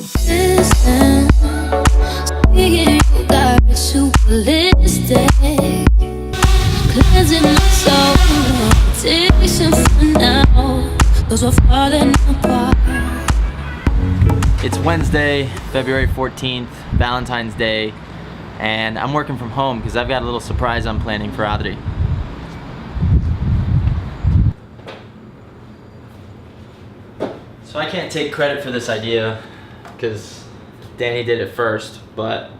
Listen, speaking, you got it superlistic. Cleansing my soul, addiction for now. Those were falling apart. It's Wednesday, February 14th, Valentine's Day, and I'm working from home because I've got a little surprise I'm planning for Adri. So I can't take credit for this idea because Danny did it first, but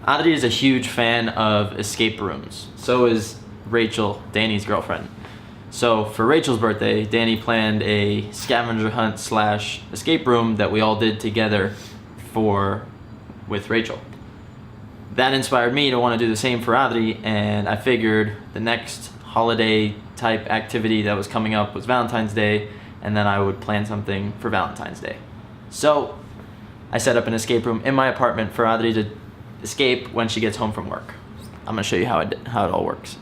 Adri is a huge fan of escape rooms. So is Rachel, Danny's girlfriend. So for Rachel's birthday, Danny planned a scavenger hunt / escape room that we all did together with Rachel. That inspired me to want to do the same for Adri, and I figured the next holiday type activity that was coming up was Valentine's Day, and then I would plan something for Valentine's Day. So I set up an escape room in my apartment for Adri to escape when she gets home from work. I'm gonna show you how it all works.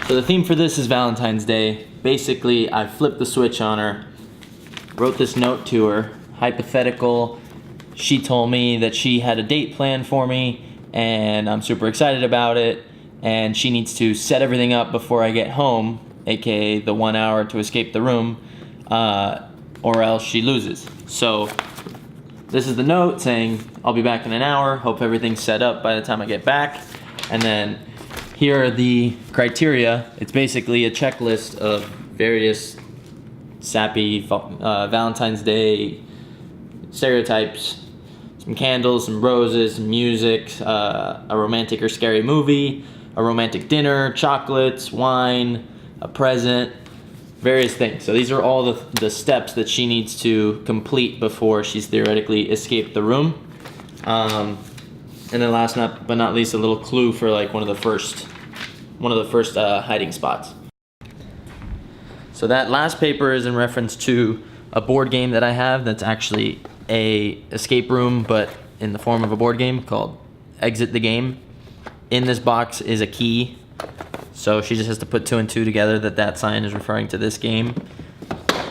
So the theme for this is Valentine's Day. Basically, I flipped the switch on her, wrote this note to her, hypothetical. She told me that she had a date planned for me, and I'm super excited about it, and she needs to set everything up before I get home, aka the 1 hour to escape the room, or else she loses. So this is the note saying, I'll be back in an hour, hope everything's set up by the time I get back, and then here are the criteria. It's basically a checklist of various sappy Valentine's Day stereotypes. Some candles, some roses, some music, a romantic or scary movie, a romantic dinner, chocolates, wine, a present, various things. So these are all the steps that she needs to complete before she's theoretically escaped the room. And then last but not least, a little clue for like one of the first hiding spots. So that last paper is in reference to a board game that I have that's actually a escape room, but in the form of a board game called Exit the Game. In this box is a key, so she just has to put 2 and 2 together that sign is referring to this game.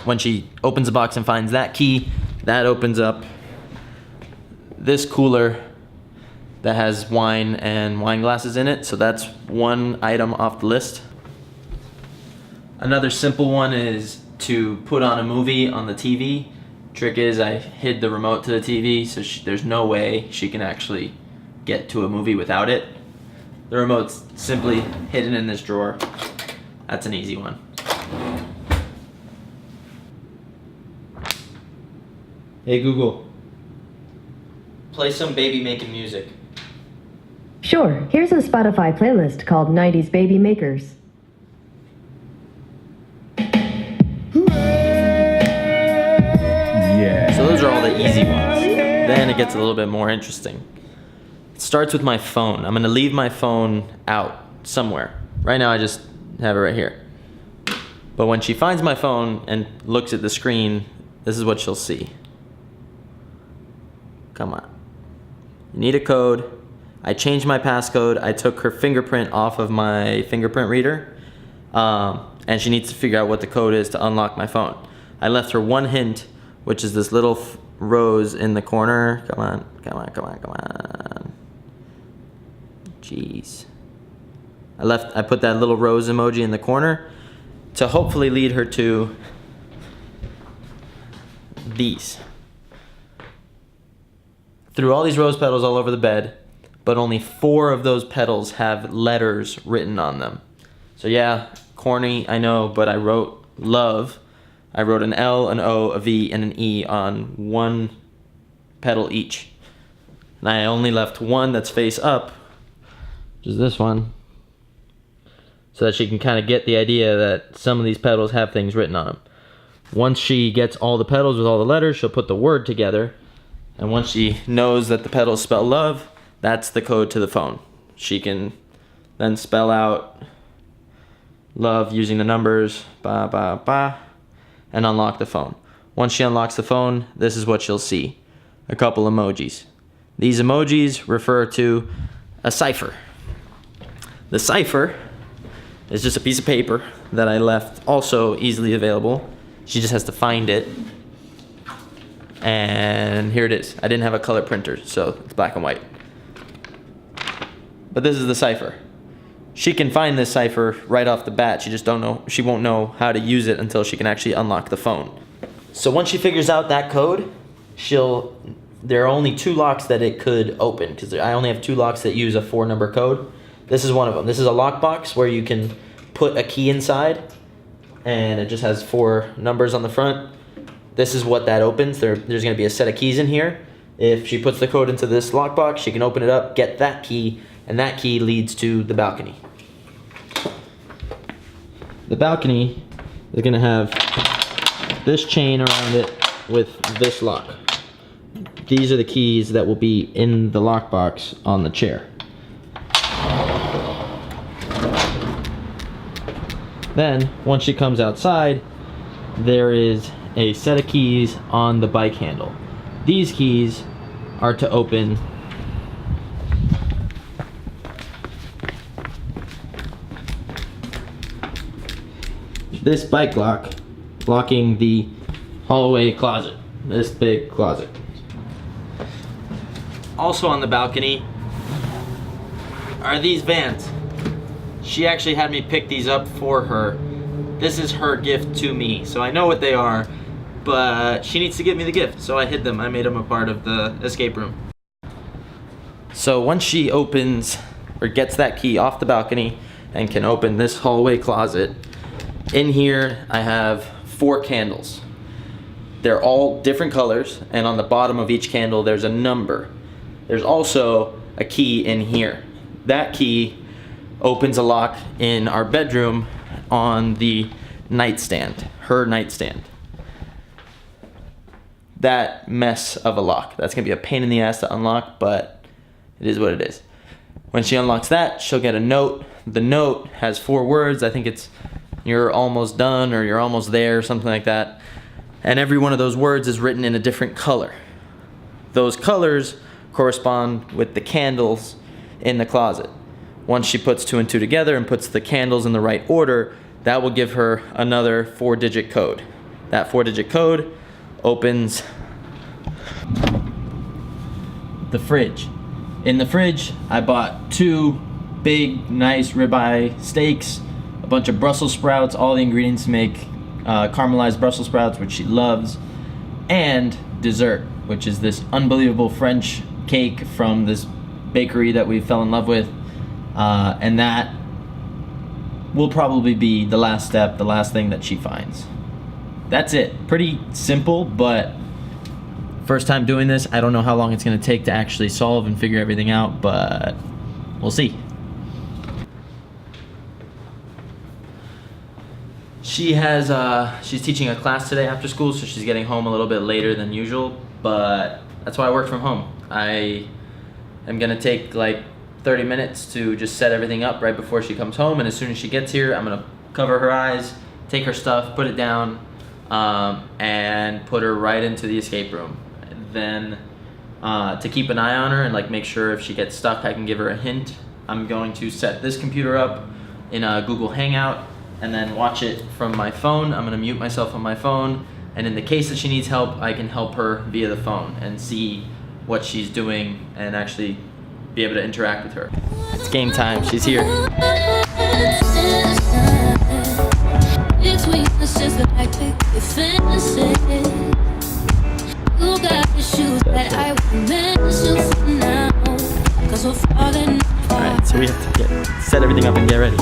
When she opens the box and finds that key, that opens up this cooler that has wine and wine glasses in it, so that's one item off the list. Another simple one is to put on a movie on the TV. Trick is I hid the remote to the TV, so there's no way she can actually get to a movie without it. The remote's simply hidden in this drawer. That's an easy one. Hey Google, play some baby making music. Sure, here's a Spotify playlist called 90s Baby Makers. Yeah. So those are all the easy ones. Then it gets a little bit more interesting. It starts with my phone. I'm gonna leave my phone out somewhere. Right now I just have it right here. But when she finds my phone and looks at the screen, this is what she'll see. Come on. You need a code. I changed my passcode. I took her fingerprint off of my fingerprint reader, and she needs to figure out what the code is to unlock my phone. I left her one hint, which is this little rose in the corner. Come on, come on, come on, come on. Jeez. I put that little rose emoji in the corner to hopefully lead her to these. Threw all these rose petals all over the bed, but only 4 of those petals have letters written on them. So yeah, corny, I know, but I wrote love. I wrote an L, an O, a V, and an E on one petal each. And I only left one that's face up, which is this one, so that she can kind of get the idea that some of these petals have things written on them. Once she gets all the petals with all the letters, she'll put the word together. And once she knows that the petals spell love, that's the code to the phone. She can then spell out love using the numbers, ba, ba, ba, and unlock the phone. Once she unlocks the phone, this is what she'll see. A couple emojis. These emojis refer to a cipher. The cipher is just a piece of paper that I left also easily available. She just has to find it. And here it is. I didn't have a color printer, so it's black and white. But this is the cipher. She can find this cipher right off the bat. She won't know how to use it until she can actually unlock the phone. So once she figures out that code, there are only 2 locks that it could open, because I only have 2 locks that use a 4-number code. This is one of them. This is a lockbox where you can put a key inside, and it just has 4 numbers on the front. This is what that opens. There's going to be a set of keys in here. If she puts the code into this lockbox, she can open it up, get that key, and that key leads to the balcony. The balcony is going to have this chain around it with this lock. These are the keys that will be in the lockbox on the chair. Then, once she comes outside, there is a set of keys on the bike handle. These keys are to open this bike lock, locking the hallway closet, this big closet. Also on the balcony are these Vans. She actually had me pick these up for her. This is her gift to me, so I know what they are, but she needs to give me the gift, so I hid them. I made them a part of the escape room. So once she opens or gets that key off the balcony and can open this hallway closet, in here I have 4 candles. They're all different colors, and on the bottom of each candle there's a number. There's also a key in here. That key opens a lock in our bedroom on the nightstand, her nightstand. That mess of a lock, that's gonna be a pain in the ass to unlock, but it is what it is. When she unlocks that, she'll get a note. The note has 4 words. I think it's "you're almost done" or "you're almost there," something like that. And every one of those words is written in a different color. Those colors correspond with the candles in the closet. Once she puts 2 and 2 together and puts the candles in the right order, that will give her another 4-digit code. That 4-digit code opens the fridge. In the fridge, I bought 2 big, nice ribeye steaks, a bunch of Brussels sprouts, all the ingredients to make caramelized Brussels sprouts, which she loves, and dessert, which is this unbelievable French cake from this bakery that we fell in love with. And that will probably be the last step, the last thing that she finds. That's it. Pretty simple, but first time doing this. I don't know how long it's going to take to actually solve and figure everything out, but we'll see. She's teaching a class today after school, so she's getting home a little bit later than usual, but that's why I work from home. I am going to take like 30 minutes to just set everything up right before she comes home, and as soon as she gets here, I'm gonna cover her eyes, take her stuff, put it down, and put her right into the escape room. Then to keep an eye on her and like make sure if she gets stuck, I can give her a hint. I'm going to set this computer up in a Google Hangout and then watch it from my phone. I'm gonna mute myself on my phone, and in the case that she needs help, I can help her via the phone and see what she's doing and actually be able to interact with her. It's game time. She's here. Alright, so we have to set everything up and get ready.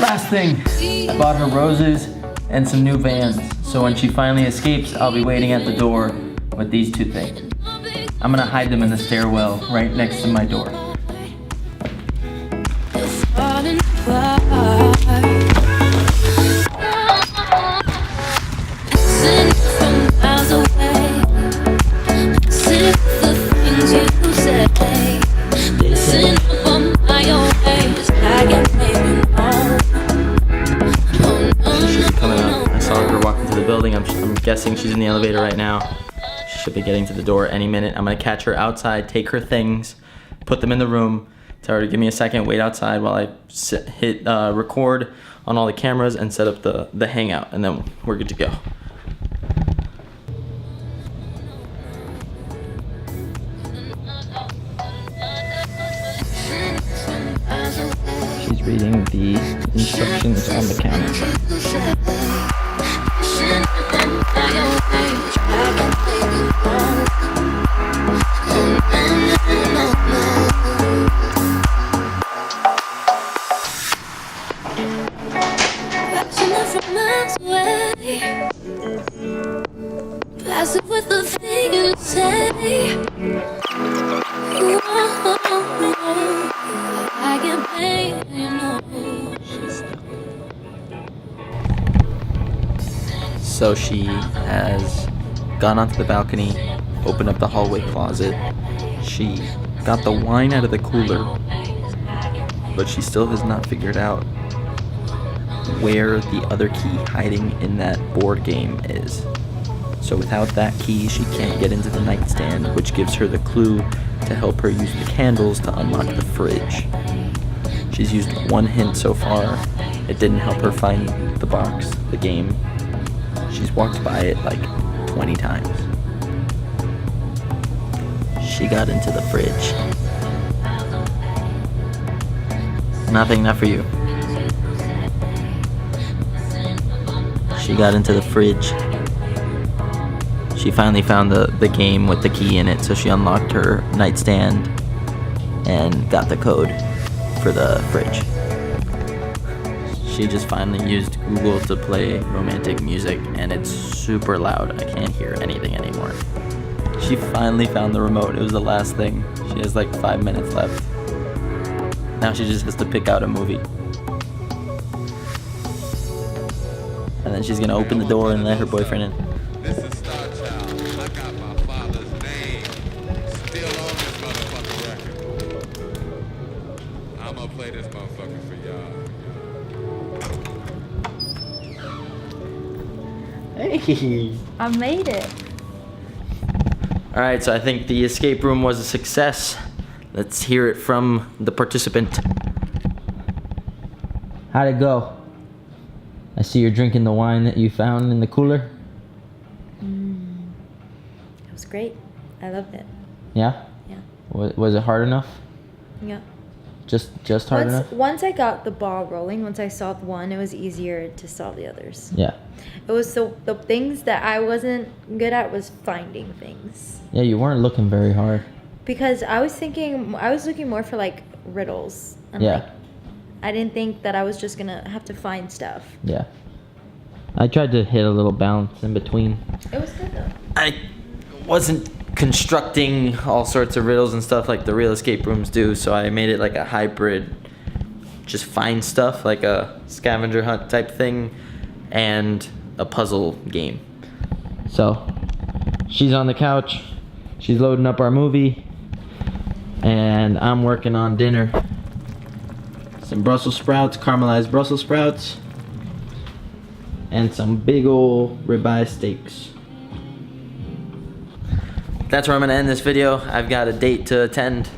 Last thing, I bought her roses and some new Vans, so when she finally escapes, I'll be waiting at the door with these 2 things. I'm gonna hide them in the stairwell right next to my door. the elevator right now. She should be getting to the door any minute. I'm gonna catch her outside, take her things, put them in the room, tell her to give me a second, wait outside while I hit record on all the cameras and set up the hangout, and then we're good to go. She's reading the instructions on the counter. Passive with the thing you say. I get paid, you know. So she has gone onto the balcony, opened up the hallway closet. She got the wine out of the cooler, but she still has not figured out where the other key hiding in that board game is. So without that key, she can't get into the nightstand, which gives her the clue to help her use the candles to unlock the fridge. She's used one hint so far. It didn't help her find the box, the game. She's walked by it like 20 times. She got into the fridge. Nothing, not for you. She got into the fridge. She finally found the game with the key in it, so she unlocked her nightstand and got the code for the fridge. She just finally used Google to play romantic music, and it's super loud. I can't hear anything anymore. She finally found the remote. It was the last thing. She has like 5 minutes left. Now she just has to pick out a movie. And then she's gonna open the door and let her boyfriend in. This is Star Child. I got my father's name still on this motherfucking record. I'm gonna play this motherfucker for y'all. Hey! I made it. Alright, so I think the escape room was a success. Let's hear it from the participant. How'd it go? I see you're drinking the wine that you found in the cooler. It was great. I loved it. Yeah? Yeah. Was it hard enough? Yeah. Just hard enough? Once I got the ball rolling, once I solved one, it was easier to solve the others. Yeah. It was the things that I wasn't good at was finding things. Yeah, you weren't looking very hard. Because I was looking more for like riddles. And Yeah. like, I didn't think that I was just gonna have to find stuff. Yeah. I tried to hit a little balance in between. It was good though. I wasn't constructing all sorts of riddles and stuff like the real escape rooms do, so I made it like a hybrid, just find stuff, like a scavenger hunt type thing, and a puzzle game. So, she's on the couch, she's loading up our movie, and I'm working on dinner. Some Brussels sprouts, caramelized Brussels sprouts, and some big ol' ribeye steaks. That's where I'm gonna end this video. I've got a date to attend.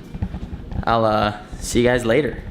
I'll see you guys later.